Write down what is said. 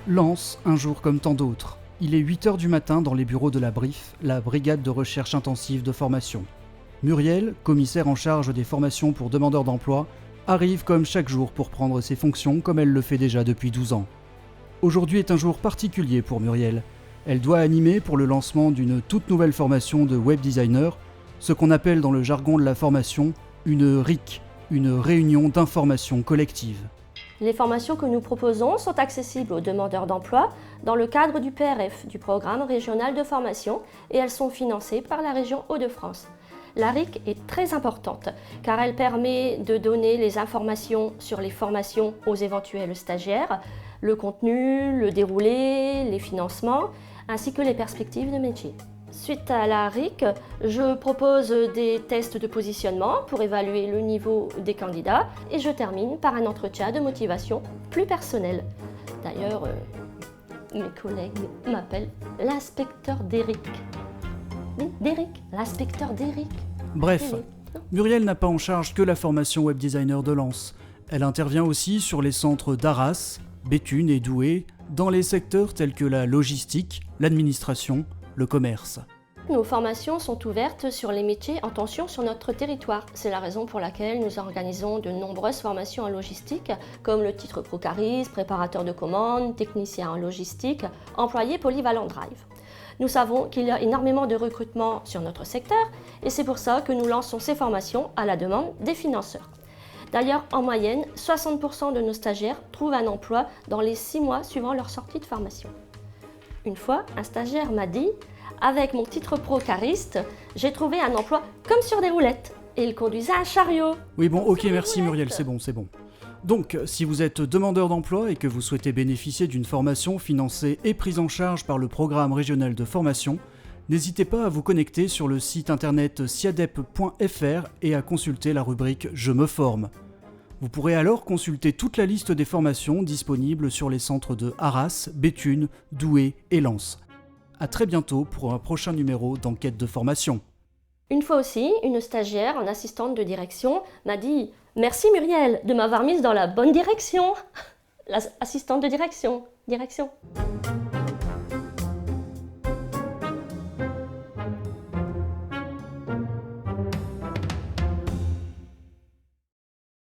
Lens, un jour comme tant d'autres. Il est 8h du matin dans les bureaux de la BRIF, la Brigade de recherche intensive de formation. Muriel, commissaire en charge des formations pour demandeurs d'emploi, arrive comme chaque jour pour prendre ses fonctions comme elle le fait déjà depuis 12 ans. Aujourd'hui est un jour particulier pour Muriel. Elle doit animer pour le lancement d'une toute nouvelle formation de web designer, ce qu'on appelle dans le jargon de la formation une RIC, une réunion d'information collective. Les formations que nous proposons sont accessibles aux demandeurs d'emploi dans le cadre du PRF, du Programme régional de formation, et elles sont financées par la région Hauts-de-France. La RIC est très importante car elle permet de donner les informations sur les formations aux éventuels stagiaires, le contenu, le déroulé, les financements, ainsi que les perspectives de métier. Suite à la RIC, je propose des tests de positionnement pour évaluer le niveau des candidats et je termine par un entretien de motivation plus personnel. D'ailleurs, mes collègues m'appellent l'inspecteur d'Eric. Oui, d'Eric, l'inspecteur d'Eric. Bref, Muriel n'a pas en charge que la formation web designer de Lens. Elle intervient aussi sur les centres d'Arras, Béthune et Douai, dans les secteurs tels que la logistique, l'administration, le commerce. Nos formations sont ouvertes sur les métiers en tension sur notre territoire. C'est la raison pour laquelle nous organisons de nombreuses formations en logistique, comme le titre Procaris, préparateur de commandes, technicien en logistique, employé Polyvalent Drive. Nous savons qu'il y a énormément de recrutement sur notre secteur et c'est pour ça que nous lançons ces formations à la demande des financeurs. D'ailleurs, en moyenne, 60% de nos stagiaires trouvent un emploi dans les 6 mois suivant leur sortie de formation. Une fois, un stagiaire m'a dit « Avec mon titre pro-cariste, j'ai trouvé un emploi comme sur des roulettes. Et il conduisait un chariot. » Oui bon, ok, merci Muriel, c'est bon. Donc, si vous êtes demandeur d'emploi et que vous souhaitez bénéficier d'une formation financée et prise en charge par le Programme régional de formation, n'hésitez pas à vous connecter sur le site internet siadep.fr et à consulter la rubrique « Je me forme ». Vous pourrez alors consulter toute la liste des formations disponibles sur les centres de Arras, Béthune, Douai et Lens. A très bientôt pour un prochain numéro d'Enquête de formation. Une fois aussi, une stagiaire en assistante de direction m'a dit « Merci Muriel de m'avoir mise dans la bonne direction !» L'assistante de direction.